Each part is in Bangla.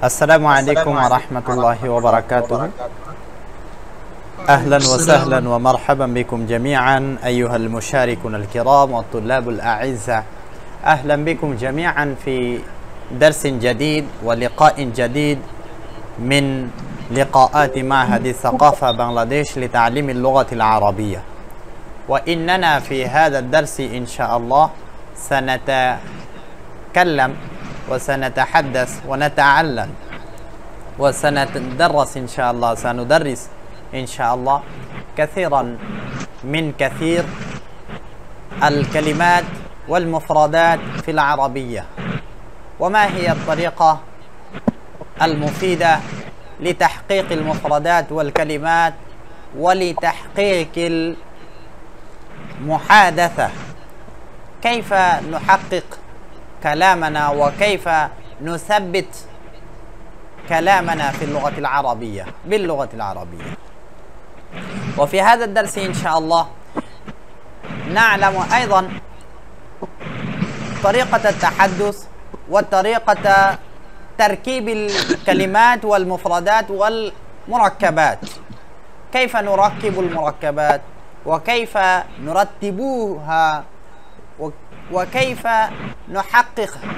السلام عليكم ورحمة الله وبركاته. أهلا وسهلا ومرحبا بكم جميعا أيها المشاركون الكرام والطلاب الأعزاء. أهلا بكم جميعا في درس جديد ولقاء جديد من لقاءات معهد الثقافة بنغلاديش لتعليم اللغة العربية. وإننا في هذا الدرس إن شاء الله سنتكلم وسنتحدث ونتعلم وسندرس إن شاء الله سندرس إن شاء الله كثيرا من كثير الكلمات والمفردات في العربية، وما هي الطريقة المفيدة لتحقيق المفردات والكلمات ولتحقيق المحادثة، كيف نحقق كلامنا وكيف نثبت كلامنا في اللغة العربية باللغة العربية. وفي هذا الدرس إن شاء الله نعلم أيضا طريقة التحدث وطريقة تركيب الكلمات والمفردات والمركبات، كيف نركب المركبات وكيف نرتبوها وكيف نحققها.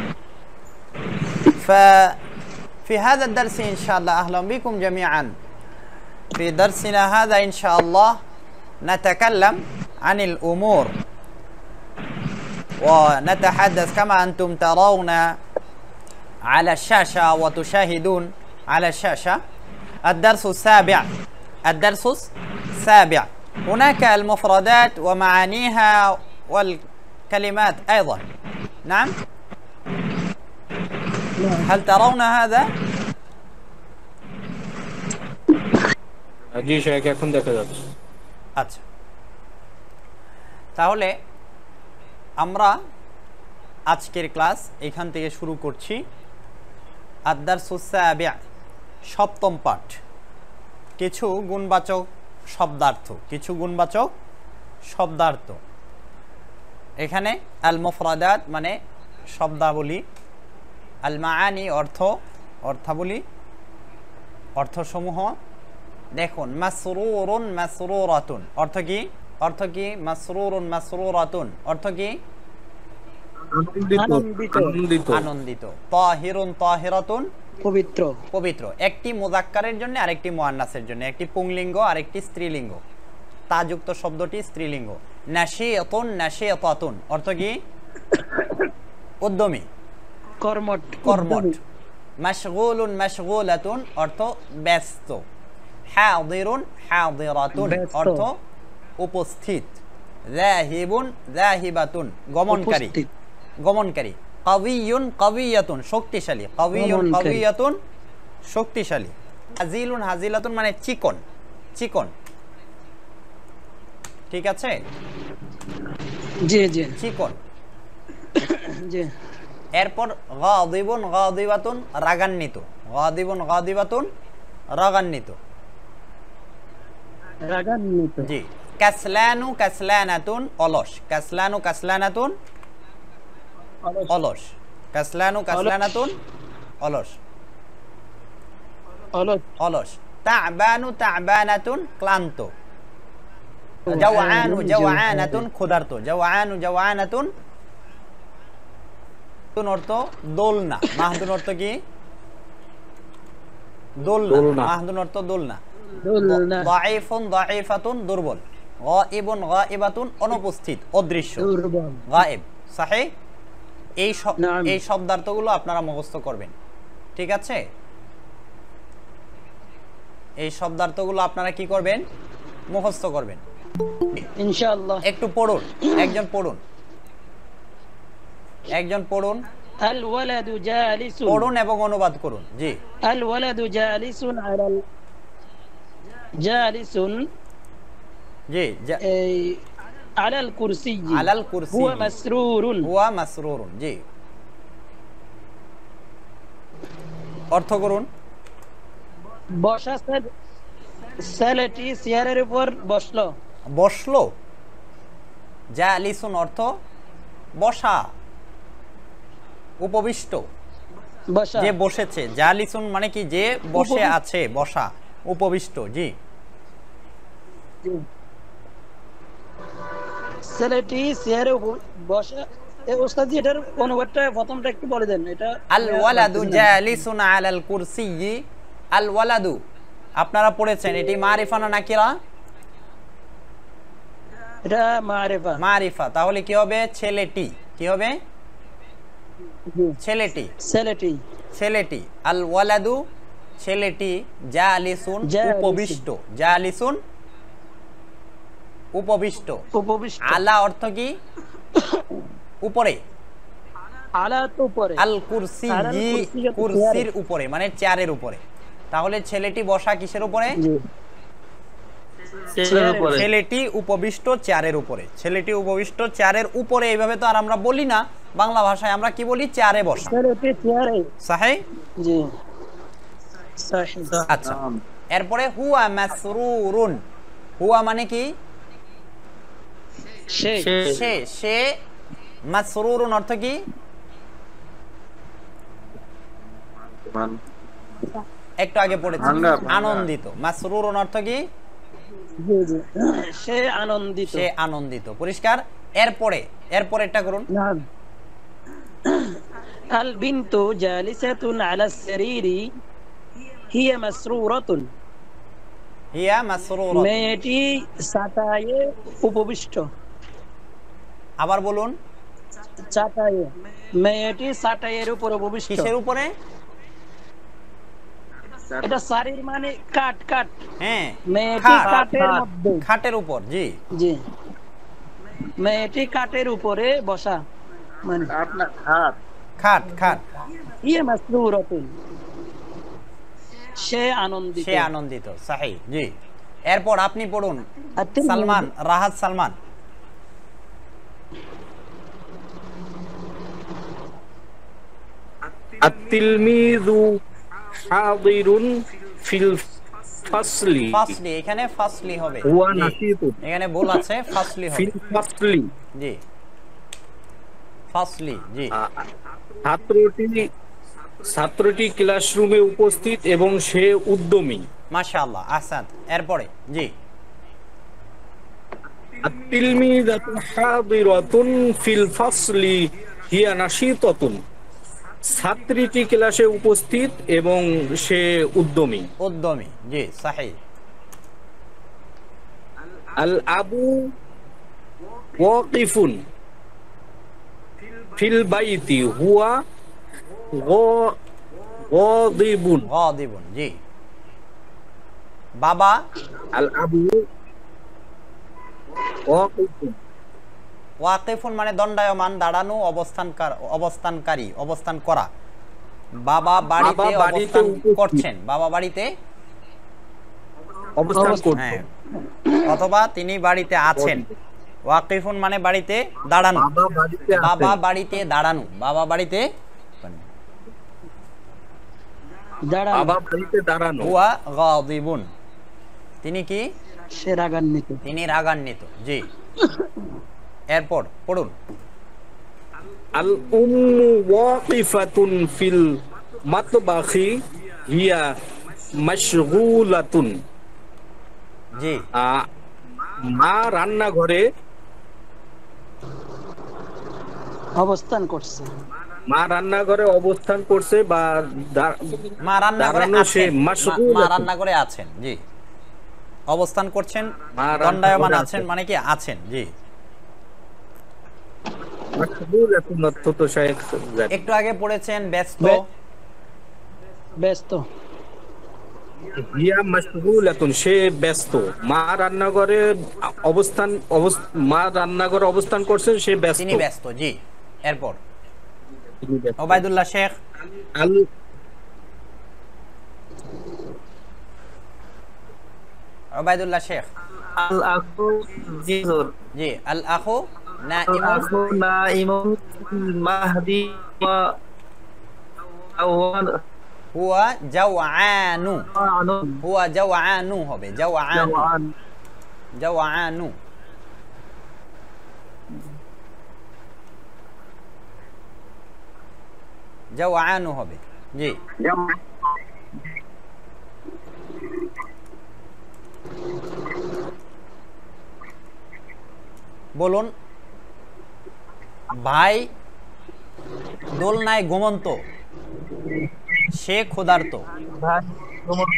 ففي هذا الدرس إن شاء الله أهلا بكم جميعا. في درسنا هذا إن شاء الله نتكلم عن الأمور ونتحدث كما أنتم ترون على الشاشة وتشاهدون على الشاشة الدرس السابع. هناك المفردات ومعانيها والكلمات أيضا. نعم، هل ترون هذا؟ জি শেখ, এখন দেখা যাচ্ছে। আচ্ছা, তাহলে আমরা আজকের ক্লাস এখান থেকে শুরু করছি। আদ-দারসুস সাবি'আ, সপ্তম পাঠ। কিছু গুণবাচক শব্দার্থ। এখানে আল মুফরাদাত মানে শব্দাবলী, আল মাআনি অর্থাবলী, অর্থসমূহ। দেখুন, মাসরুরুন মাসরুরাতুন অর্থ কি? মাসরুরুন অর্থ কি? আনন্দিত। তাহিরুন তাহিরাতুন পবিত্র। একটি মুযাক্কারের জন্য আরেকটি মুআন্নাসের জন্য, একটি পুংলিঙ্গ আরেকটি স্ত্রীলিঙ্গ, তাযুক্ত শব্দটি স্ত্রীলিঙ্গ। নাশিয়াতুন নাশিয়াতাতুন অর্থ কি? উদ্যমী, কর্মঠ। মাশগুলুন মাশগুলাতুন অর্থ ব্যস্ত। হাযিরুন হাযিরাতুন অর্থ উপস্থিত। যাহিবুন যাহিবাতুন গমনকারী। কাবিয়ুন কাবিয়াতুন শক্তিশালী। শক্তিশালী। হাজিলুন হাজিলাতুন মানে চিকন। ঠিক আছে, চিকন। এরপর গাদিবুন গাদিবাতুন রাগান্বিত। জি। কাসলানু কাসলানাতুন অলস। তা'বানু তা'বানাতুন ক্লান্ত। জাওআনু জাওআনাতুন ক্ষুধার্ত। জাওআনাতুন অর্থ দোলনা। মাহদুন অর্থ কি? দোলনা। দাঈফুন দাঈফাতুন দুর্বল। গায়িবুন গায়িবাতুন অনুপস্থিত, অদৃশ্য, গায়েব। সহিহ। এই শব্দার্থগুলো আপনারা মুখস্থ করবেন, ঠিক আছে? এই শব্দার্থগুলো আপনারা কি করবেন? মুখস্থ করবেন ইনশাআল্লাহ। একটু পড়ুন, একজন পড়ুন। আল ওয়ালাদু জালিসুন, পড়ুন এবং অনুবাদ করুন। জি। আল ওয়ালাদু জালিসুন জি। আলাল কুরসি। হুয়া মাসরুরুন। জি। অর্থ করুন। বসা ছেলেটি চেয়ারের উপর বসলো। জালিসুন অর্থ বসা, উপবিষ্ট। বসা, যে বসেছে। জালিসুন মানে কি যে বসে আছে, বসা, উপবিষ্ট। জি ছেলেটি চেয়ারে বসা। ওস্তাদ জি এটার অনুবাদটা প্রথমটা একটু বলে দেন। এটা আল ওয়ালাদু জালিসুন আলাল কুরসিয়্যি। আল ওয়ালাদু আপনারা পড়েছেন, এটি মারিফা না নাকিরা? এটা মারিফা। মারিফা, তাহলে কি হবে? ছেলেটি। কি হবে? ছেলেটি। ছেলেটি। ছেলেটি। আল ওয়ালাদু ছেলেটি, জালিসুন উপবিষ্ট। জালিসুন উপবিষ্ট। উপবিষ্ট। আলা অর্থ কি? উপরে। আলা তো উপরে। আল কুরসিয়্যি কুরসির উপরে মানে চেয়ারের উপরে। তাহলে ছেলেটি বসা কিসের উপরে? ছেলেটি উপবিষ্ট চেয়ারের উপরে। ছেলেটি উপবিষ্ট চেয়ারের উপরে। এইভাবে তো আর আমরা বলি না বাংলা ভাষায়, আমরা কি বলি? চেয়ারে বসা। ছেলেটি চেয়ারে। সহিহ? জি সহিহ। আচ্ছা, এরপরে হুয়া মাসরুরুন। হুয়া মানে কি? সে। সে। সে। মাসরুরুন অর্থ কি? একটু আগে পড়েছি, আনন্দিত। মাসরুরুন অর্থ কি? সে আনন্দিত। সে আনন্দিত। পরিষ্কার? এরপরে এরপরেরটা করুন। আল বিনতু জালিসাতুন আলা সারিরি হিয়া মাসরুরাতুন। হিয়া মাসরুরাতুন, মেয়েটি চাটায়ে উপবিষ্ট। আবার বলুন। চাটায়ে, মেয়েটি চাটাইয়ের উপর উপবিষ্ট। কিসের উপরে? এটা সারির মানে কাট। কাট। হ্যাঁ, মেয়েটি কাটের মধ্যে। খাটের উপর। জি জি, মেয়েটি কাটের উপরে বসা মানে আপনার খাট। খাট। খাট। ইয়ে মাসরুরাতুন, সে আনন্দিত। সে আনন্দিত। সহিহ। জি, এরপর আপনি পড়ুন আচ্ছা, সালমান, রাহাত সালমান। আত-তিলমিযু হাদিরুন ফিল ফাসলি। ফাসলি, এখানে ফাসলি হবে। হুয়া জি, নাশীতুন। এখানে ভুল আছে, ফাসলি হবে। ফিল ফাসলি। জি, ফাসলি। জি, ছাত্রটি ক্লাসরুমে উপস্থিত এবং সে উদ্যমী। মাশাআল্লাহ, আহসান। এরপরে জি, আত-তিলমিযাতু হাদিরাতুন ফিল ফাসলি হিয়া নাশীতাতুন। ছাত্রীটি ক্লাসে উপস্থিত এবং সে উদ্যমী। উদ্যমী। জি, সহিহ। আল আবু ওয়াকিফুন ফিল বাইতি হুয়া গাদিবুন। গাদিবুন। জি, বাবা। আল আবু ওয়াকিফুন। ওয়াকিফুন মানে দণ্ডায়মান, দাঁড়ানো, অবস্থানকারী, অবস্থান করা। বাবা বাড়িতে অবস্থান করছেন। বাবা বাড়িতে অবস্থান করছেন, হ্যাঁ, অথবা তিনি বাড়িতে আছেন। ওয়াকিফুন মানে বাড়িতে দাঁড়ানো। বাবা বাড়িতে দাঁড়ানো। বাবা বাড়িতে দাঁড়ানো। হুয়া গাদিবুন, তিনি কি? সে রাগান্বিত। তিনি রাগান্বিত। জি, এরপর পড়ুন। আল উম্মু ওয়াকিফাতুন ফিল মাতবাখি হিয়া মাশগুলাতুন। জি, মা রান্নাঘরে অবস্থান করছে। মা রান্নাঘরে অবস্থান করছে বা মা রান্নাঘরে দাঁড়ানো, সে আছেন। মা মাশগুলাতুন। রান্নাঘরে আছেন। জি, অবস্থান করছেন, মা দণ্ডায়মান রান্নাঘরে আছেন মানে কি? আছেন। জি, মাশগুলাতুন অর্থ তো শায়েখ জানেন। একটু আগে পড়েছেন ব্যস্ত। ব্যস্ত। হিয়া মাশগুলাতুন, সে ব্যস্ত। মা রান্নাঘরে অবস্থান করছেন, সে ব্যস্ত। তিনি ব্যস্ত। জি, এরপর ওবায়দুল্লাহ শেখ। আল ওবায়দুল্লাহ শেখ। আল আখু জিজুর। জি, আল আখু আল নাইমুন। আখু নাইমুন মাহদি ওয়া আওয়ান হুয়া জাওআনু। আনুন। হুয়া জাওআনু হবে। জাওআনু। জাওয়ান। জাওআনু। জাওআনু হবে। জি বলুন। ভাই দোলনায় ঘুমন্ত, সে ক্ষুধার্ত। ভাই ভ্রমণ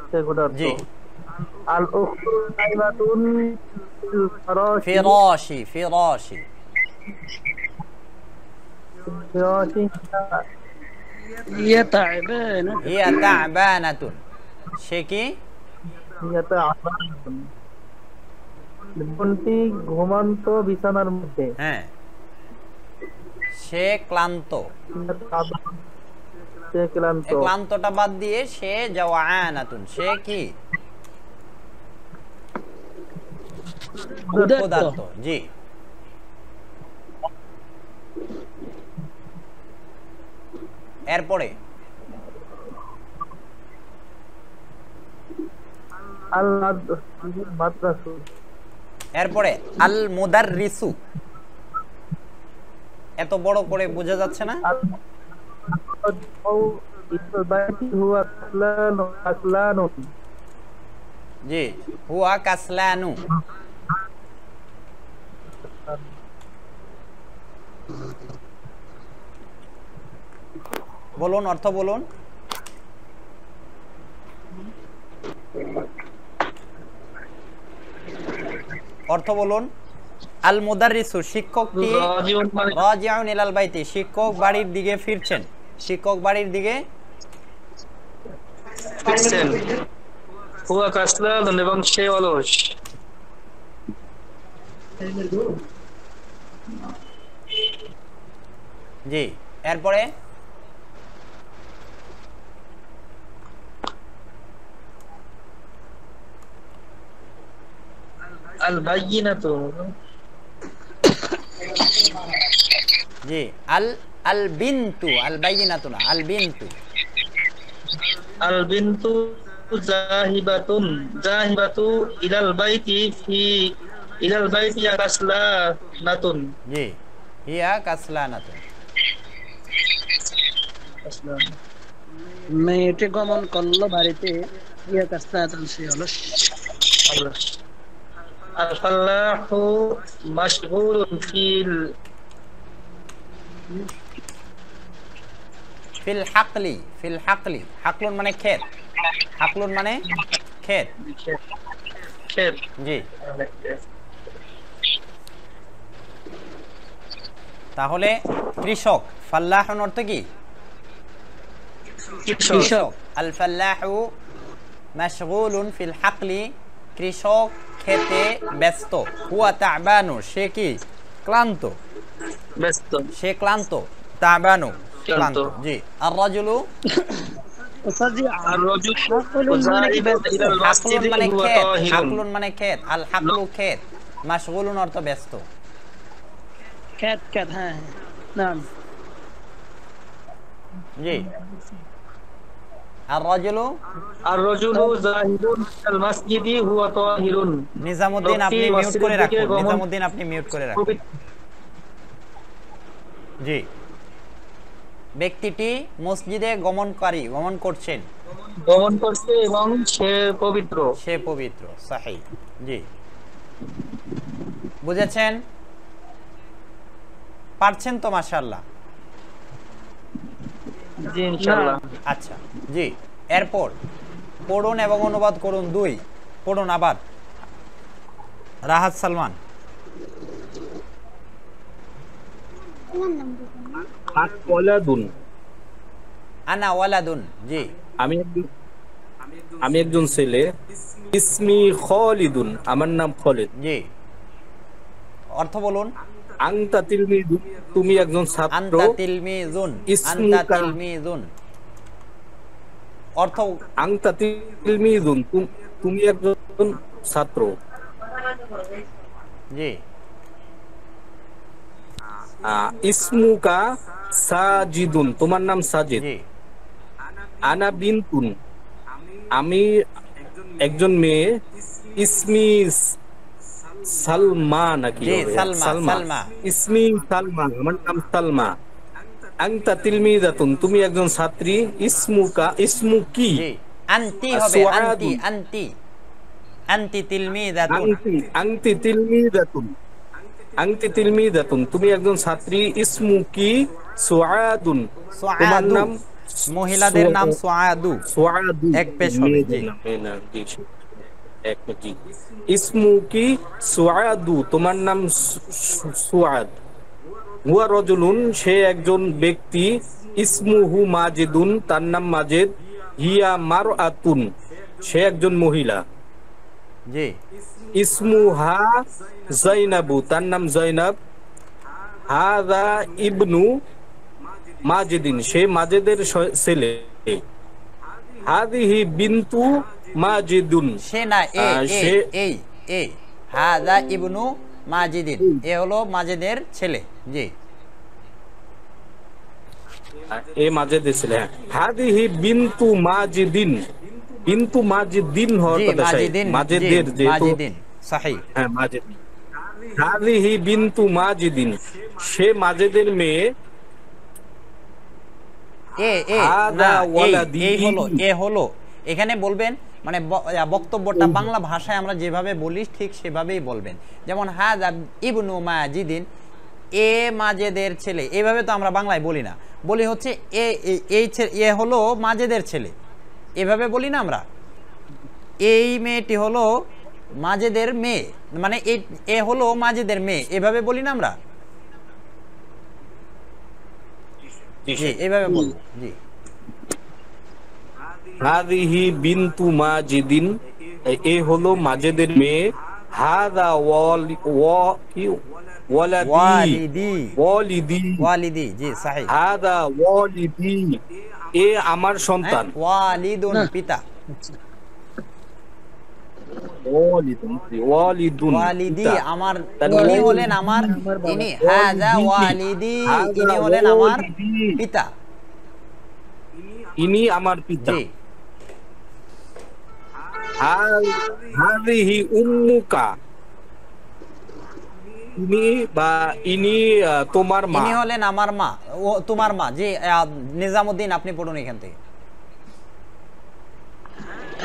সে ক্ষুধার্ত। জি আল উখতু নাইমাতুন ফিল ফরাশি ফিরাশি ফিরাশি ফিরাশি ইয়ে তাইবান হিয়া তা'বানাতুন, সে কি? ইয়াতাআবানাতুন। কোনটি ঘুমন্ত বিছানার মধ্যে। হ্যাঁ, সে ক্লান্ত। ইয়াতাআবানাতুন, সে ক্লান্ত। এই ক্লান্তটা বাদ দিয়ে সে জাওয়ানাতুন, সে কি? ক্ষুধার্ত। ক্ষুধার্ত। জি এরপরে আল মাদ্রাসু, এরপরে আল মুদাররিসু, এত বড় করে বোঝা যাচ্ছে না? আল মুদাররিসু ইল বাইতি হুয়া কাসলানুন। জি হুয়া কাসলানু। বলুন, অর্থ বলুন। অর্থ বলুন। আল মুদাররিসু, শিক্ষকটি রাজিউন মানে রাজিউন ইলাল বাইতি, শিক্ষক বাড়ির দিকে ফিরছেন। শিক্ষক বাড়ির দিকে ফিরছেন। হুয়া কাসলান এবং সে অলস। জি এরপরে আল বাইয়িনাতু জি আল আল বিনতু, আল বাইয়িনাতু না, আল বিনতু। আল বিনতু জাহিবাতু ইলাল বাইতি কাসলানাতুন। জি হিয়া কাসলানাতুন। মেয়েটি গমন করলো বাড়িতে, ইয়ে কাসলাতুন, সে অলস। আল ফাল্লাহু মাশগুলুন ফিল হাকলি, ফিল হাকলি, হাকলুন মানে ক্ষেত, হাকলুন মানে ক্ষেত। খেত। জি তাহলে কৃষক, ফাল্লাহুন অর্থ কি? কৃষক। আল ফাল্লাহু মাশগুলুন ফিল হাকলি, কৃষক ক্ষেতে ব্যস্ত। হুয়া তা'বানু, সে কি? ক্লান্ত। ব্যস্ত। সে ক্লান্ত। তা'বানু ক্লান্ত। ক্লান্ত। জি আর রাজুলু, আর রাজুল হাকলুন মানে কি? ব্যস্ত। ইলাল হাকলুন মাসজিদি মানে হুয়া ক্ষেত, তাহিরুন। হাকলুন মানে ক্ষেত, আল হাকলু ক্ষেত, মাশগুলুন অর্থ ব্যস্ত। খ্যাত খ্যাত, হ্যাঁ হ্যাঁ, নাম। জি আর রাজুলু, আর রাজুলু জাহিদুন ইলাল মাসজিদি হুয়া তাহিরুন। নিজামুদ্দিন লোকটি আপনি মিউট মসজিদের করে দিকে রাখুন, গমন নিজামুদ্দিন আপনি মিউট করে রাখুন। জি ব্যক্তিটি মসজিদে গমন করছেন। গমন করছে এবং সে পবিত্র। সে পবিত্র। সাহিহ। জি বুঝেছেন? পারছেন তো মাশাআল্লাহ। জি ইনশাআল্লাহ। আচ্ছা জি এরপর পড়ুন এবং অনুবাদ করুন। 2 পড়ুন আবার। রাহাত সালমান। ওয়ালাদুন, আনা ওয়ালাদুন। জি আমি একজন ছেলে। ইসমি খালিদুন, আমার নাম খালিদ। জি অর্থ বলুন। আনতা তিলমিযুন, তুমি একজন ছাত্র। আনতা তিলমিজুন, আনতা ইসমুকা, তিলমিজুন। অর্থ আনতা তিলমিযুন, তুমি একজন ছাত্র। জি ইসমুকা সাজিদুন, তোমার নাম সাজিদ। জি আনা বিনতুন, আমি একজন মেয়ে। ইসমি সালমা নাকি জি হবে? সালমা, সালমা। ইসমি সালমা, আমার নাম সালমা। আংতা তিলমিদাতুন, তুমি একজন ছাত্রী। ইসমুকা, ইসমু কি? জি, আনতি হবে, আনতি, সুআদুন। আনতি, আনতি তিলমিদাতুন। আংতি তিলমিদাতুন, আংতি তিলমিদাতুন, তুমি একজন ছাত্রী। ইসমু কি? সুআদুন, তোমার সুআদু, নাম মহিলাদের নাম সুআদু, সুআদু, এক পেশ হবে। জি, মেয়েদের নাম, এক মিনিট। ইসমু কি? সুআদু, তোমার নাম সুআদ। হুয়া রজুলুন, সে একজন ব্যক্তি। ইসমুহু মাজিদুন, তার নাম মাজেদ। হিয়া মারআতুন, সে একজন মহিলা। জি, ইসমুহা জাইনাবু, তার নাম জয়নাব। হাদা ইবনু মাজিদিন, সে মাজেদের ছেলে। হাদিহি বিন্তু মাজিদুন, সে না, এ, এ, সে এই, এ, হাদা ইবনু মাজিদিন, এ হলো মাজেদের ছেলে। জি, এ মাজেদের ছেলে। হ্যাঁ, হাদিহি বিন্তু মাজিদিন, বিন্তু মাজিদিন হওয়ার জি, কথা শায়দ, মাজিদিন, জি, মাজেদের যেহেতু। মাজিদিন, সাহি। হ্যাঁ, মাজেদ। হাদিহি বিন্তু মাজিদিন, সে মাজেদের মেয়ে। এ, এ, হাদা না, ওয়ালাদি, এই হলো, এ হলো। এখানে বলবেন মানে বক্তব্যটা বাংলা ভাষায় আমরা যেভাবে বলি ঠিক সেভাবেই বলবেন। যেমন হাদা ইবনু মাজিদিন, এ মাজেদের ছেলে, এভাবে তো আমরা বাংলায় বলি না, বলি হচ্ছে এ, এই এ হলো মাজেদের ছেলে, এভাবে বলি না আমরা। এই মেয়েটি হলো মাজেদের মেয়ে, মানে এই এ হলো মাজেদের মেয়ে, এভাবে বলি না আমরা। জি, এভাবে বলবো। জি, হাদিহি বিন্তু মাজিদিন, এ হলো মাজেদের মেয়ে। হাদা ওয়ালাদি, ওয়ালিদি, ওয়ালিদি, ওয়ালিদি, জি, সাহি। হাদা ওয়ালিদি, এ আমার সন্তান। ওয়ালিদুন, পিতা। ওয়ালিদুন, ওয়ালিদুন, ওয়ালিদি, পিতা। আমার, তার ইনি মানে হলেন আমার, ইনি হাযা ওয়ালিদি, ইনি হলেন আমার পিতা। ইনি আমার পিতা। জি, হাদিহি উম্মুকা, ইনি বা ইনি তোমার মা। ইনি হলেন আমার মা, ও তোমার মা। জি, নিজামউদ্দিন আপনি পড়ুন এখান থেকে।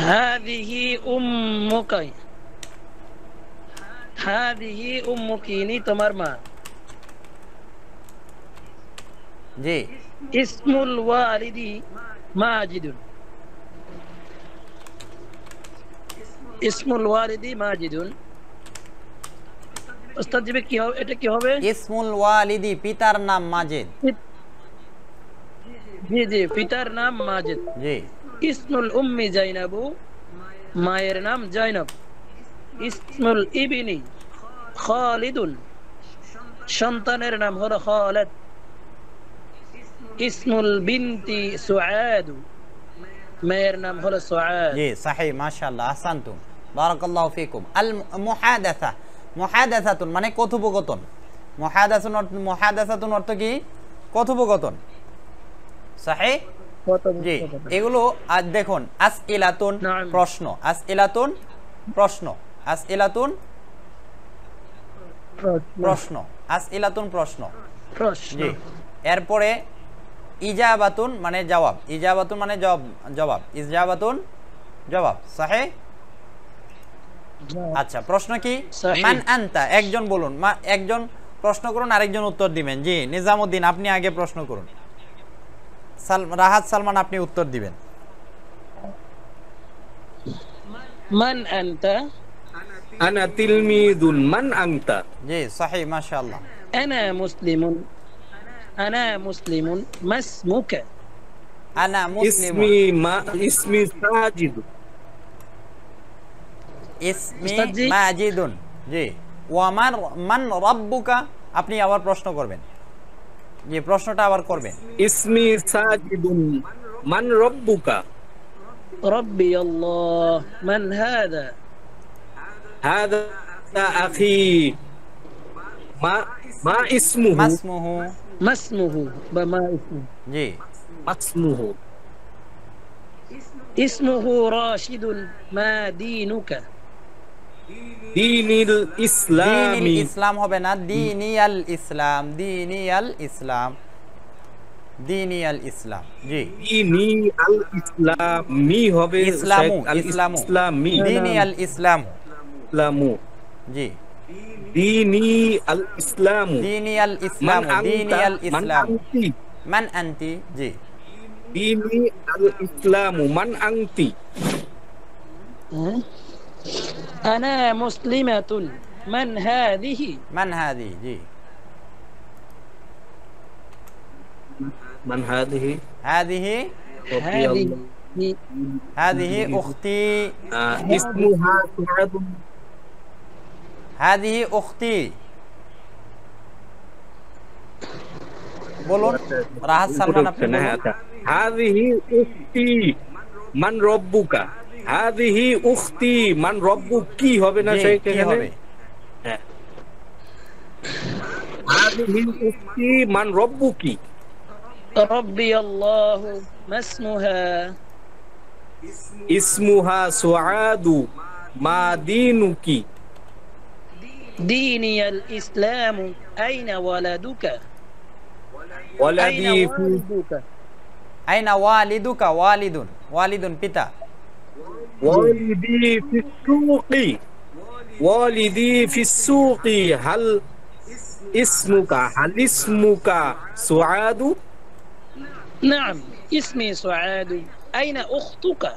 হাদিহি উম্মুকা, হাদিহি উম্মুকি, ইনি তোমার মা। জি, ইসমুল ওয়ালিদি মাজিদুন, ইসমুল ওয়ালিদি মাজিদুন। ওস্তাদ জি কি হবে, এটা কি হবে? ইসমুল ওয়ালিদি, পিতার নাম মাজেদ। জি জি, পিতার নাম মাজিদ। জি, ইসমুল উম্মি জাইনাবু, মায়ের নাম জাইনাব। ইসমুল ইবনি খালিদুন, সন্তানের নাম হলো খালিদ। ইসমুল বিনতি সুআদু, মেয়ের নাম হলো সুআদ। জি, সাহি, মাশাআল্লাহ, আহসানতুম, বারাকাল্লাহু ফিকুম। আল মুহাদাসা, মুহাদাসাতুন মানে কথোপকথন। মুহাদাসাতুন অর্থ কি? কথোপকথন। সাহি। জি, এগুলো আজ দেখুন, আসইলাতুন প্রশ্ন, আসইলাতুন প্রশ্ন, আসইলাতুন প্রশ্ন, আসইলাতুন প্রশ্ন। জি, এরপরে ইজাবাতুন মানে জবাব, ইজাবাতুন মানে জবাব, ইজাবাতুন জবাব। সাহি। আচ্ছা, প্রশ্ন কি? মান আনতা, একজন বলুন, একজন প্রশ্ন করুন, আরেকজন উত্তর দিবেন। জি, নিজামউদ্দিন আপনি আগে প্রশ্ন করুন, রাহাত সালমান আপনি উত্তর দিবেন। মান আনতা, আনা তিলমিদুন, মান আনতা। জি, সাহি, মাশাআল্লাহ। আনা মুসলিমুন, আনা মুসলিমুন। মাসমুকা, আনা মুসলিমুন। ইসমি সাজিদ, ইসমি মাজিদুন। জি, ওয়ামান মান রাব্বুকা, আপনি আবার প্রশ্ন করবেন। জি, প্রশ্নটা আবার করবেন। ইসমি সাজিদুন, মান রাব্বুকা। রব্বি আল্লাহ। মান হাদা, হাদা আখি। মা ইসমুহু, মাসমুহু। মাসমুহু বা মা ইসমুহু। জি, মাসমুহু। ইসমুহু রাশিদুন। মা দীনুকা, দীনিল ইসলামি, ইসলাম হবে না, দিনিয়াল ইসলাম, দিনিয়াল ইসলাম। দীনি আল ইসলাম। জি, দীনি আল ইসলাম, মি হবে ইসলামু, শেখ, আল ইসলামু, ইসলামি, দীনি আল ইসলাম। ইসলামু, জি, দীনি আল ইসলামু। দীনি আল মান ইসলামু, দীনি আনতা, আল মান ইসলাম। আনতি, মান আনতি। জি, দীনি আল ইসলামু, মান আনতি। আনা মুসলিমাতুন মান হাদিহি মান হাদি। জি, মান হাদিহি, হাদিহি, রব্বি আল্লাহ। হাদিহি হাদিহি উখতি, ইসমুহা সুআদুন, হাদিহি উখতি। বলুন রাহাত সালমান, আপনি বলুন। আচ্ছা, হাদিহি উখতি মান রব্বুকা, হাদিহি উখতি মান রব্বুকি হবে না জি, শেখ কি এখানে? হবে? হ্যাঁ, হাদিহি উখতি মান রব্বুকি। রব্বি আল্লাহু মাসমুহা ইসমুহা সুআদু, মা দীনুকি। দীনি আল ইসলামু আইনা ওয়ালাদুকা ওয়ালাদি আইনা ফি, ওয়ালিদুকা আইনা ওয়ালিদুকা, ওয়ালিদুন, ওয়ালিদুন পিতা। ওয়ালিদি ফিস সুকি, ওয়ালিদি ফিস সুকি, হাল ইসমুকা, হাল ইসমুকা সুআদু। নাম ইসমি সুআদু আইনা উখতুকা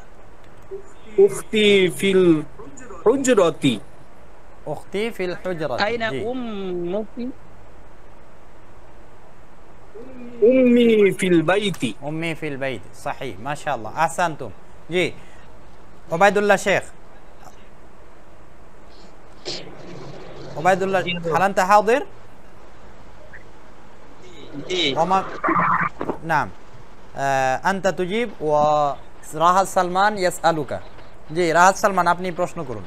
উখতি ফিল হুজরাতি, উখতি ফিল হুজরাত। আইনা জি, উম্মুকি উম্মি ফিল বাইতি। উম্মি ফিল বাইত। সহিহ, মাশাআল্লাহ, আহসানতুম। জি, ওবায়দুল্লাহ শেখ, ওবায়দুল্লাহ, هل أنت حاضر؟ وما نعم أنت تجيب وراحت সালমান يسألك। জি, রাহাত সালমান আপনি প্রশ্ন করুন।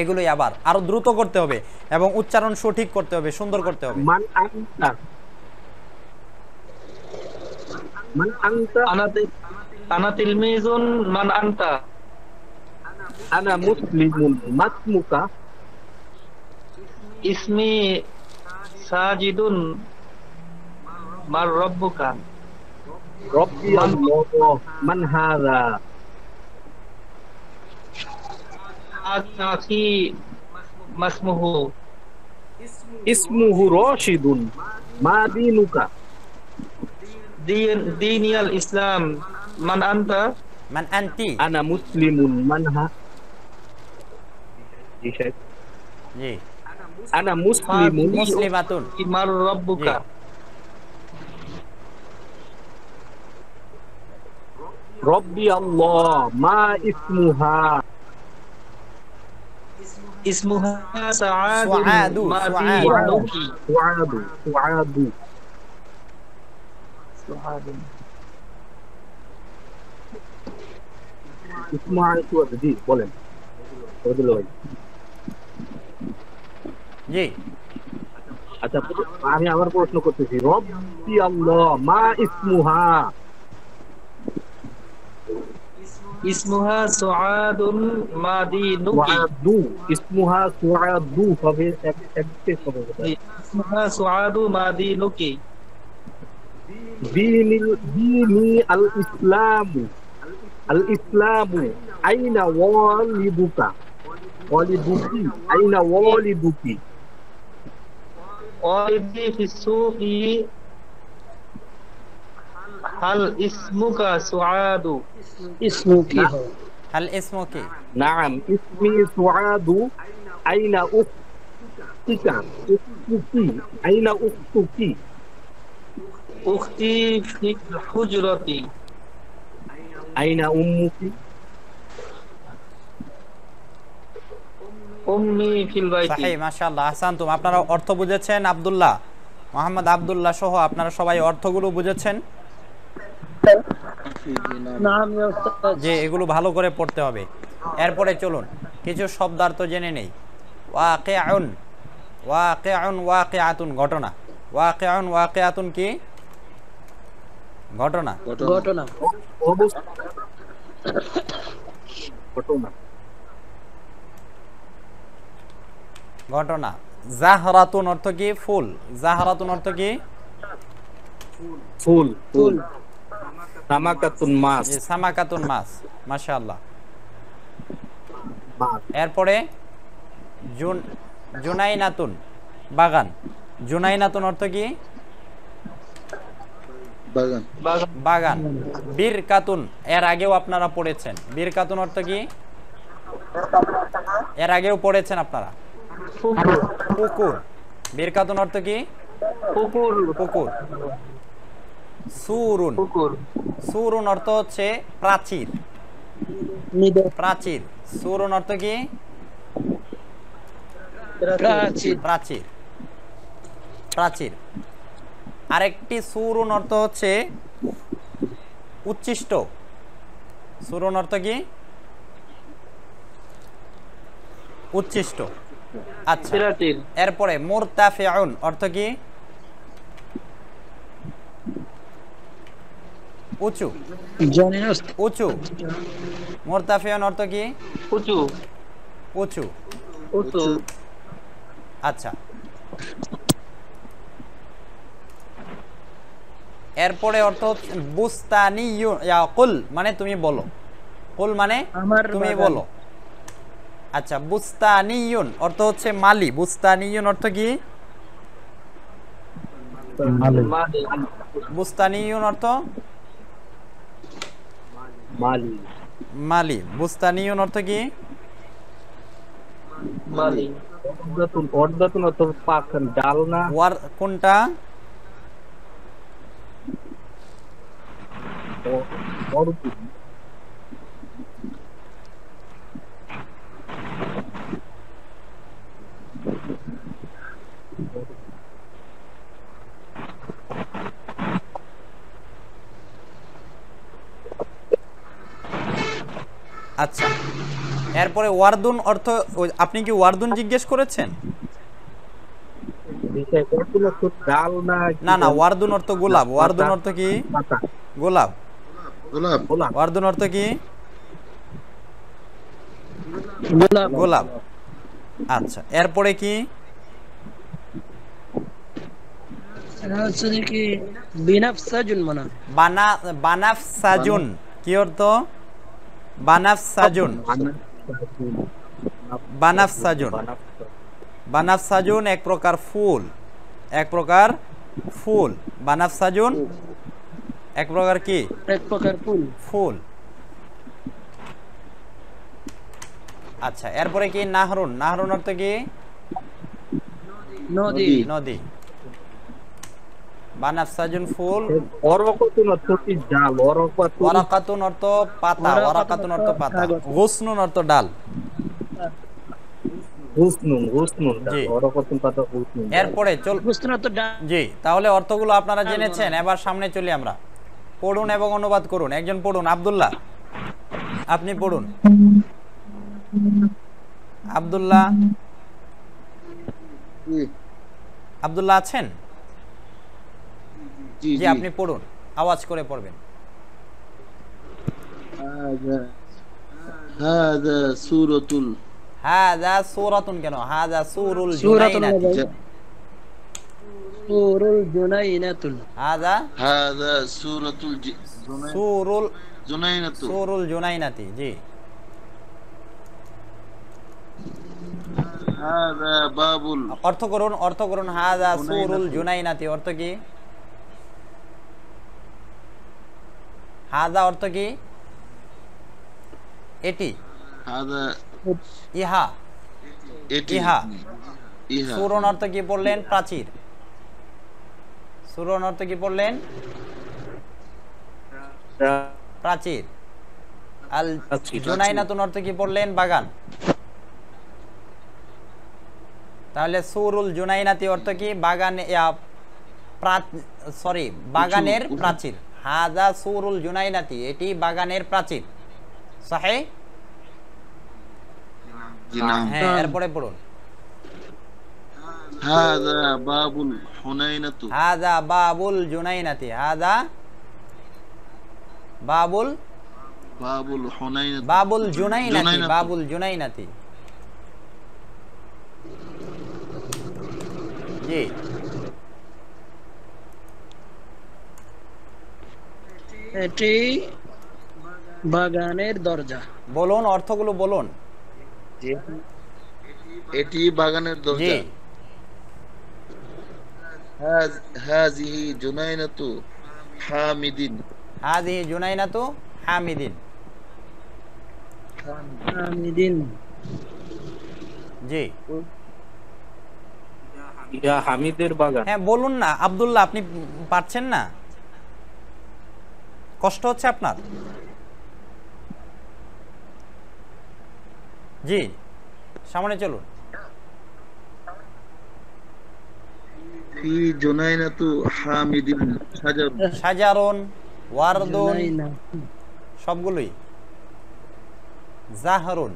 এগুলোই আবার আরো দ্রুত করতে হবে এবং উচ্চারণ সঠিক করতে হবে, সুন্দর করতে হবে। মান আনতা, মান আনতা, আনা তিলমিজুন মান আনতা। আনা মুসলিমুন, মাসমুকা। ইসমি সাজিদুন মার রব্বুকা। রব্বি আল্লাহ, মান হাযা। আখি মাসমুহু। ইসমুহু রাশিদুন, মা দীনুকা। দীনিয়াল ইসলাম মান আনতা। মান আনতি। আনা মুসলিমুন, মান হা, জি শেখ, জি, আনা মুসলিমুন, মুসলিমাতুন। মার রব্বুকা। রব্বি আল্লাহ, মা ইসমুহা। ইসমুহা সাআদুন সুআদু, মা সুআদু। দীনুকি। সুআদু, সুআদু। সুআদুন। ইসমুহা সুআদু। জি বলেন ওয়াদুল্লাহ ভাই। জি, আচ্ছা, আমি আবার প্রশ্ন করতেছি, রব্বি আল্লাহ, মা ইসমুহা। ইসমুহা সুআদুন মা দীনুকি। সুআদু, ইসমুহা সুআদু হবে, এক শেষ হবে। ইসমুহা সুআদু মা দীনুকি। দীনি আল ইসলামু, আল ইসলামু আইনা ওয়ালিদুকা, ওয়ালিদুকি, আইনা ওয়ালিদুকি। ওয়ালিদি ফিস সুকি হাল ইসমুকা সুআদু। ইসমু কি হয়? হাল ইসমু কি? নাম ইসমি সুআদু, আইনা উখতুকা, উখতুকি, আইনা উখতুকি। উখতি ফিল হুজরাতি। আইনা উম্মুকি। উম্মি ফিল বাইতি। সহিহ, মাশাআল্লাহ, আহসানতুম। আপনারা অর্থ বুঝেছেন? আব্দুল্লাহ, মোহাম্মদ আব্দুল্লাহ সহ আপনারা সবাই অর্থগুলো বুঝেছেন? নাম ইয়া উস্তাদ। যে এগুলো ভালো করে পড়তে হবে। এরপরে চলুন কিছু শব্দার্থ জেনে নেই। ওয়াকিউন, ওয়াকিউন, ওয়াকিআতুন ঘটনা। ওয়াকিউন, ওয়াকিআতুন কি? ঘটনা। ঘটনা। ঘটনা, ঘটনা। জাহরাতুন অর্থ কি? ফুল। জাহরাতুন অর্থ কি? ফুল ফুল সামাকাতুন মাছ জি সামাকাতুন মাছ, মাশাআল্লাহ। মাছ এরপরে জুনাইনাতুন বাগান। জুনাইনাতুন অর্থ কি? বাগান। বাগান। বীরকাতুন এর আগেও আপনারা পড়েছেন। বীরকাতুন অর্থ কি? এর আগেও পড়েছেন আপনারা। পুকুর। বীরকাতুন অর্থ কি? পুকুর পুকুর। সুরুন। পুকুর সুরুন অর্থ হচ্ছে প্রাচীর। প্রাচীর। সুরুন অর্থ কি? প্রাচীর প্রাচীর। প্রাচীর। আরেকটি সুরুন অর্থ হচ্ছে উচ্ছিষ্ট। সুরুন অর্থ কি? উচ্ছিষ্ট। আচ্ছা, প্রাচীর এরপরে মুরতাফিউন অর্থ কি? উঁচু। উঁচু। মুরতাফিউন অর্থ কি? উঁচু উঁচু। উঁচু আচ্ছা, এরপরে অর্থ হচ্ছে বুস্তানিয়ুন। কুল মানে তুমি বলো। কুল মানে তুমি বলো। আচ্ছা, বুস্তানিয়ুন অর্থ হচ্ছে মালি। বুস্তানিয়ুন অর্থ কি? বুস্তানিয়ুন অর্থ মালি মালি। বুস্তানিয়ুন অর্থ কি? মালি অর্ধাতুন অর্থ পাখান ডাল না ওয়ার কোনটা? আচ্ছা, এরপরে ওয়ারদুন অর্থ, আপনি কি ওয়ারদুন জিজ্ঞেস করেছেন? ডাল না না না, ওয়ারদুন অর্থ গোলাপ। ওয়ারদুন অর্থ কি? গোলাপ। গোলাপ। ওয়ারদুন অর্থ কি? গোলাপ গোলাপ। আচ্ছা, এরপরে কি? হচ্ছে কি বিনাফসাজুন মানা বানাফসাজুন কি অর্থ? বানাফসাজুন। বানাফসাজুন। বানাফসাজুন এক প্রকার ফুল। এক প্রকার ফুল। বানাফসাজুন এক প্রকার কি? এক প্রকার ফুল ফুল। আচ্ছা, এরপরে কি? নাহরুন। নাহরুন অর্থ কি? নদী নদী। বানাফসাজুন ফুল। অরকাতুন অর্থ কি ডাল। ওয়ারাকাতুন অর্থ পাতা। ওয়ারাকাতুন অর্থ পাতা। গুসনুন অর্থ ডাল। জি। অরকাতুন পাতা হুসনুন। এরপরে বুঝতে জি, তাহলে অর্থগুলো আপনারা জেনেছেন। এবার সামনে চলি আমরা। পড়ুন এবং অনুবাদ করুন। একজন পড়ুন। আব্দুল্লাহ, আপনি পড়ুন। আব্দুল্লাহ, আব্দুল্লাহ আছেন? জি, আপনি পড়ুন, আওয়াজ করে পড়বেন। হাযা সূরাতুল। হাযা সূরাতুন কেন? হাযা সূরুল জুনাইনাতি। সূরুল জুনাইনাতুল। হাযা সূরাতুল সূরুল জুনাইনাতু। সূরুল জুনাইনাতি। জি। হাযা বাবুল। অর্থ করুন, অর্থ করুন। হাযা সূরুল জুনাইনাতি অর্থ কি? হাযা অর্থ কি? এটি। হাযা ইহা। এটি। ইহা। ইহা। সূরুন অর্থ কি পড়লেন? প্রাচীর। সূরুন অর্থ কি পড়লেন? প্রাচীর। আল জুনাইনাতুন অর্থ কি পড়লেন? বাগান। তাহলে সূরুল জুনাইনাতি অর্থ কি? বাগানে বাগানের প্রাচীর। হাযা সূরুল জুনাইনাতি, এটি বাগানের প্রাচীর। সহিহ? জি না। হ্যাঁ, এরপরে পড়ুন। হাযা বাবুল হুনাইনাতু। হাযা বাবুল জুনাইনাতি। হাযা বাবুল হুনাইনাতু। বাবুল জুনাইনাতি। বাবুল জুনাইনাতি। জি। এটি বাগানের দরজা। বলুন, অর্থগুলো বলুন। এটি বাগানের জি, দরজা। হাজিহি জুনাইনাতু হামিদিন। হাযিহি জুনাইনাতু হামিদিন। হামিদিন। জি, ইয়া হামিদের বাগান। হ্যাঁ বলুন না আব্দুল্লাহ, আপনি পারছেন না? কষ্ট হচ্ছে আপনার? জি, সামনে চলুন। ফি জুনাইনাতু হামিদিন সাজার। সাজারুন, ওয়ারদুন, জুনাইনা। সবগুলোই। জাহরুন,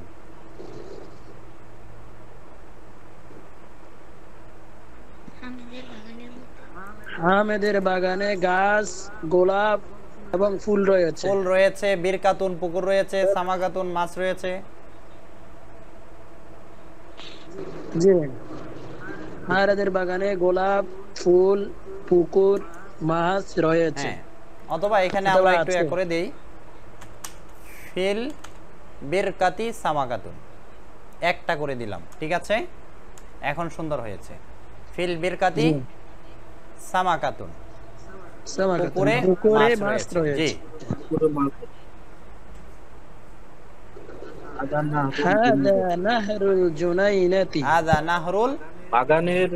হামেদের বাগানে গাছ, গোলাপ এবং ফুল রয়েছে। ফুল রয়েছে, বিরকাতুন পুকুর রয়েছে, সামাকাতুন মাছ রয়েছে। জি, হামেদের বাগানে গোলাপ, ফুল, পুকুর, মাছ রয়েছে। হ্যাঁ, অথবা এখানে অথবা আমরা একটু আছে। এক করে দেই, ফিল বিরকাতি সামাকাতুন, একটা করে দিলাম, ঠিক আছে? এখন সুন্দর হয়েছে। ফিল বিরকাতি জি। সামাকাতুন, সামাকাতুন, পুকুরে পুকুরে মাছ মাছ রয়েছে। জি, রয়েছে। হাদা নাহরুল জুনাইনাতি। হাযা নাহরুল, বাগানের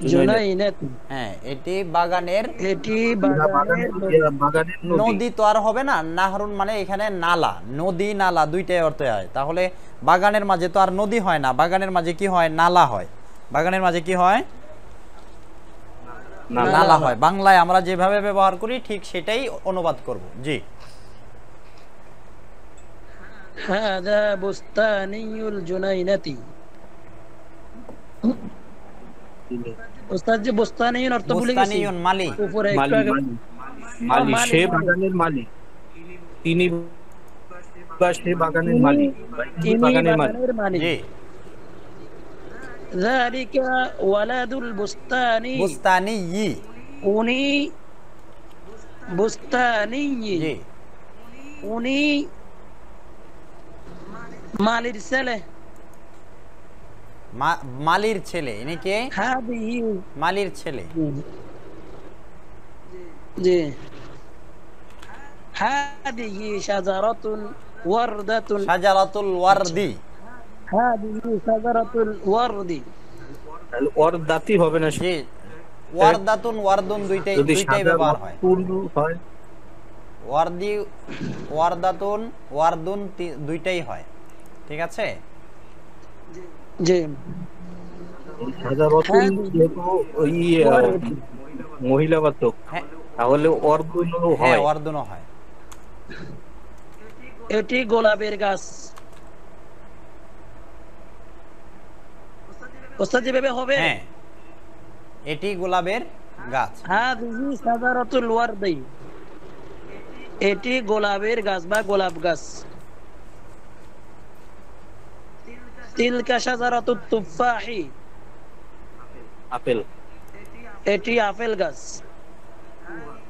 জুনাইনাতি। হ্যাঁ এটি বাগানের এটি বাগানের বাগানের নদী তো আর হবে না, নাহরুন মানে এখানে নালা, নদী নালা দুইটাই অর্থ হয়। তাহলে বাগানের মাঝে তো আর নদী হয় না, বাগানের মাঝে কি হয়? নালা হয়। বাগানের মাঝে কি হয়? নালা হয়। বাংলায় আমরা যেভাবে ব্যবহার করি ঠিক সেটাই অনুবাদ করব। জি, হাদা বুস্তানিউল জুনাইনাতি। ওস্তাদ যে বুস্তানিউন অর্থ ভুলে গেছি। বুস্তানিউন মালি, উপরে একটু মালি আগে মালি মালি, সে মালি। বাগানের মালিক। তিনি বা সে বাগানের ইনি- মালিক বা ইনি ইনি বাগানের মালিক। বাগানের মালিক। জি, যালিকা ওয়ালাদুল বুস্তানি। বুস্তানি ই, উনি বুস্তানি। জি, উনি মালির ছেলে। মালির ছেলে। ইনি কে? হাদিহি। মালির ছেলে। জি, হাদিহি শাজারাতুন ওয়ারদাতুন। শাজারাতুল ওয়ারদি। হাদিহি শাজারাতুল ওয়ারদি। তাহলে ওর দাতি হবে না, জি, ওয়ারদাতুন ওয়ারদুন দুইটাই যদি দুইটাই সাদা ব্যবহার হয়। ফুল হয়। ওয়ারদি, ওয়ারদাতুন, ওয়ারদুন দুইটাই হয়, ঠিক আছে? জি, সাজারতুল যেহেতু ওই মহিলাবাচক, হ্যাঁ, তাহলে অর্দুনও হ্যাঁ হয়। ওয়ারদুনও হয়। এটি গোলাপের গাছ। ওস্তাদ যেভাবে হবে। হ্যাঁ, এটি গোলাপের গাছ। হাদিহি শাজারাতুল ওয়ারদি। এটি গোলাপের গাছ বা গোলাপ গাছ। তিলকা শাজারাতুত তুফাহি। আপেল। এটি আপেল গাছ।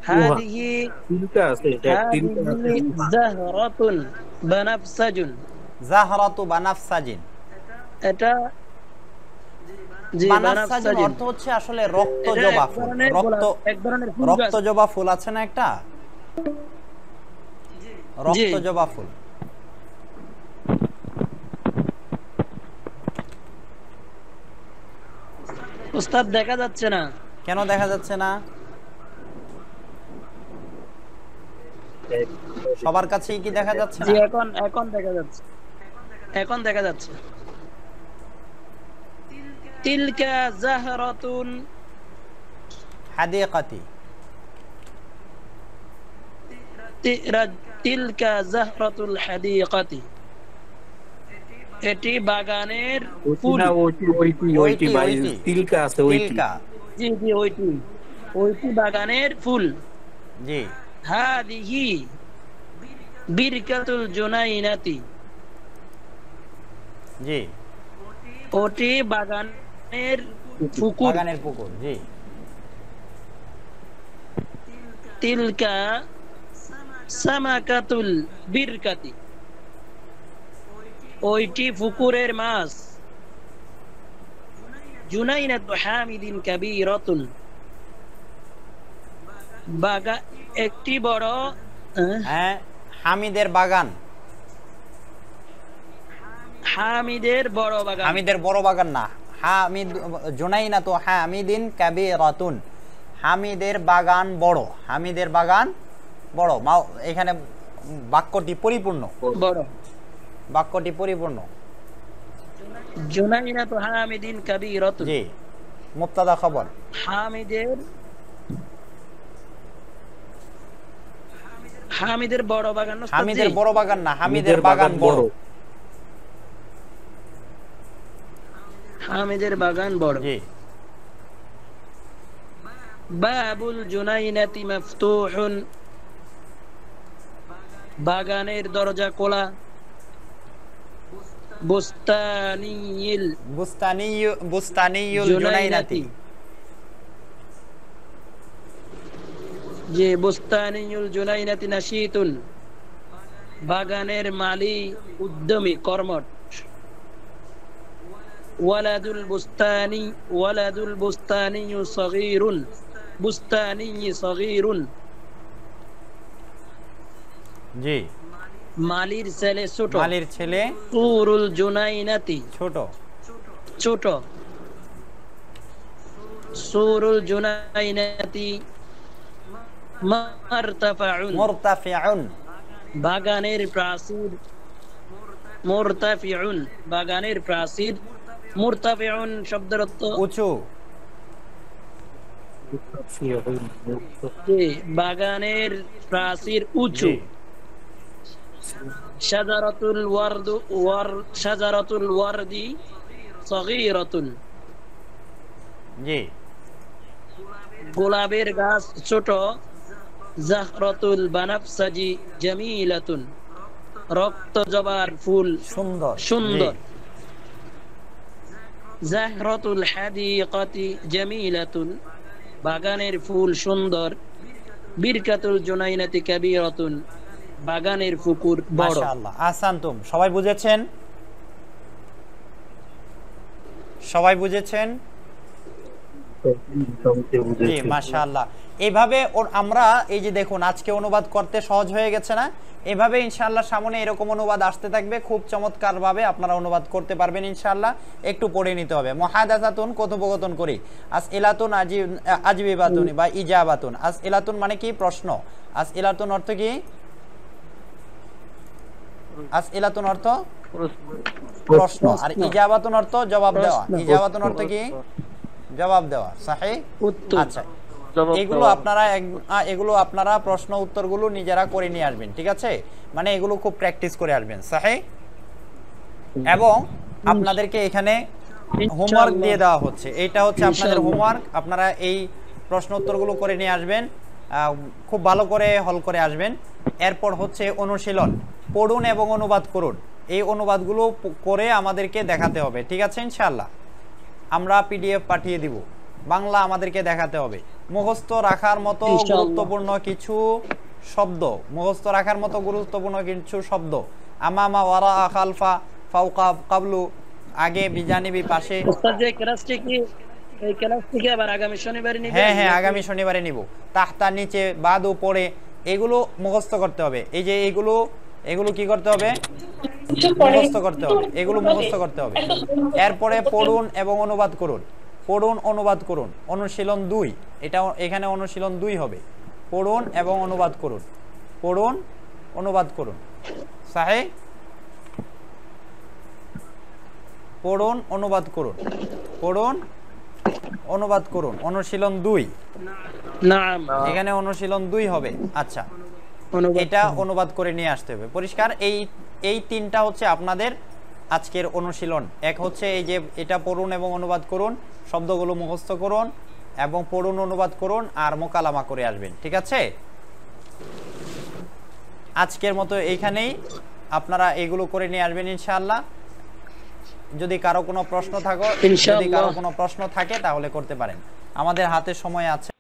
হাদিহি তিনটা আছে, এটা তিনটা আছে। হাদিহি জাহরাতুন বানাফসাজুন। জাহরাতু বানাফসাজিন। এটা জি বানাফসাজিন বানাফসাজুন। অর্থ হচ্ছে আসলে রক্ত এটা জবা এক ফুল। ধরনের রক্ত, গোলাপ, এক ধরনের ফুল রক্ত গাছ। জবা ফুল আছে না একটা, রক্ত জবা ফুল। উস্তাদ দেখা যাচ্ছে না। কেন দেখা যাচ্ছে না? সবার কাছেই কি দেখা যাচ্ছে জি, না? এখন এখন দেখা যাচ্ছে। এখন দেখা যাচ্ছে। তিলকা জাহরাতুন। হাদিকাতি। তিলকা জাহরাতুল হাদিকাতি। এটি বাগানের ফুল। না, ওইটি ভাই, তিলকা আছে ওইটি। তিলকা, জি জি, ওইটি ওইটি বাগানের ফুল। জি, হাদিহি বিরকাতুল জুনাইনাতি। জি, ওটি বাগানের পুকুর। বাগানের পুকুর। জি, তিলকা সামাকাতুল বিরকাতি, ওইটি পুকুরের মাছ। জুনাইনাতু হামিদিন কাবীরাতুন, একটি বড় হ্যাঁ, হামিদের বাগান, হামিদের বড় বাগান, হামিদের বড় বাগান না, হামিদ জুনাইনাতু হামিদিন কাবীরাতুন, হামিদের বাগান বড়, হামিদের বাগান বড়। এখানে বাক্যটি পরিপূর্ণ, বড় বাক্যটি পরিপূর্ণ। জুনাইনাতু হামিদিন কাবীরাতুন, জি, মুবতাদা খবর। হামিদের বড় বাগান, হামিদের বড় বাগান না, হামিদের বাগান বড়, হামিদের বাগান বড়। জি। বাবুল জুনাইনাতি মাফতুহুন, বাগানের দরজা খোলা। বুস্তানিয়ুল জুনাইনাতি, যে বুস্তানিয়ুল জুনাইনাতি নাশীতুন, বাগানের মালি উদ্যমী কর্মঠ। ওয়ালাদুল বুস্তানি সগীরুন, বুস্তানি সগীরুন, জি। মালির ছেলে ছোট, মালির ছেলে সুরুল জুনাইনাতি, ছোট, ছোট। সুরুল জুনাইনাতি মারতাফাউন, মুরতাফিউন, বাগানের প্রাচীর। মুরতাফিউন, বাগানের প্রাচীর। মুরতাফিউন শব্দের অর্থ উঁচু, বাগানের প্রাচীর উঁচু। শাজারাতুল ওয়ারদি সগীরাতুন, জি। গোলাপের গাছ ছোট। জাহরাতুল বানাফসাজি জামিলাতুন, রক্ত জবার ফুল সুন্দর, সুন্দর। জাহরাতুল হাদিকাতি জামিলাতুন, বাগানের ফুল সুন্দর। বিরকাতুল জুনাইনাতি কাবীরাতুন, বাগানের পুকুর বড়। মাশাআল্লাহ, আহসানতুম। সবাই বুঝেছেন? সবাই বুঝেছেন? জি, মাশাআল্লাহ। এইভাবে আমরা এই যে দেখুন আজকে অনুবাদ করতে সহজ হয়ে গেছে না? এভাবে ইনশাআল্লাহ সামনে এরকম অনুবাদ আসতে থাকবে, খুব চমৎকার ভাবে আপনারা অনুবাদ করতে পারবেন ইনশাআল্লাহ। একটু পড়ে নিতে হবে। মুহাদাসাতুন, কথোপকথন করি। আসইলাতুন আজবিবাতুন বা ইজাবাতুন। আসইলাতুন মানে কি? প্রশ্ন। আসইলাতুন অর্থ কি? আসইলাতুন অর্থ প্রশ্ন, আর ইজাবাতুন অর্থ জবাব দেওয়া। ইজাবাতুন অর্থ কি? জবাব দেওয়া। সহিহ? আচ্ছা, এগুলো আপনারা প্রশ্ন উত্তরগুলো নিজেরা করে নিয়ে আসবেন, ঠিক আছে? মানে এগুলো খুব প্র্যাকটিস করে আসবেন। সহিহ? এবং আপনাদেরকে এখানে হোমওয়ার্ক দিয়ে দেওয়া হচ্ছে, এইটা হচ্ছে আপনাদের হোমওয়ার্ক। আপনারা এই প্রশ্ন উত্তরগুলো করে নিয়ে আসবেন, খুব ভালো করে হল করে আসবেন। এরপর হচ্ছে অনুশীলন, পড়ুন এবং অনুবাদ করুন। এই অনুবাদগুলো করে আমাদেরকে দেখাতে হবে, ঠিক আছে? ইনশাআল্লাহ আমরা পিডিএফ পাঠিয়ে দিব। বাংলা আমাদেরকে দেখাতে হবে। মুখস্থ রাখার মতো গুরুত্বপূর্ণ কিছু শব্দ, মুখস্থ রাখার মতো গুরুত্বপূর্ণ কিছু শব্দ। আমামা, ওয়ারা, খালফা, ফাওকা, কাবলু, আগে, বিজানিবি, পাশে। হ্যাঁ হ্যাঁ, আগামী শনিবারে নিব। তাহতা, নিচে, বাদ, উপরে, এগুলো মুখস্থ করতে হবে। এই যে এগুলো কি করতে হবে? মুখস্থ করতে হবে, এগুলো মুখস্থ করতে হবে। এরপরে পড়ুন এবং অনুবাদ করুন। পড়ুন, অনুবাদ করুন। অনুশীলন 2, এটা এখানে অনুশীলন 2 হবে। পড়ুন এবং অনুবাদ করুন। পড়ুন, অনুবাদ করুন। সহিহ? পড়ুন, অনুবাদ করুন। পড়ুন, অনুবাদ করুন। অনুশীলন 2, এখানে অনুশীলন 2 হবে। আচ্ছা, এটা অনুবাদ করে নিয়ে আসতে হবে। পরিষ্কার? এই 3টা হচ্ছে আপনাদের আজকের অনুশীলন। এক হচ্ছে এই যে এটা পড়ুন এবং অনুবাদ করুন, শব্দগুলো মুখস্থ করুন এবং পড়ুন, অনুবাদ করুন আর মোকালামা করে আসবেন, ঠিক আছে? আজকের মতো এইখানেই আপনারা এগুলো করে নিয়ে আসবেন ইনশাআল্লাহ। যদি কারো কোনো প্রশ্ন থাকে তাহলে করতে পারেন। আমাদের হাতে সময় আছে।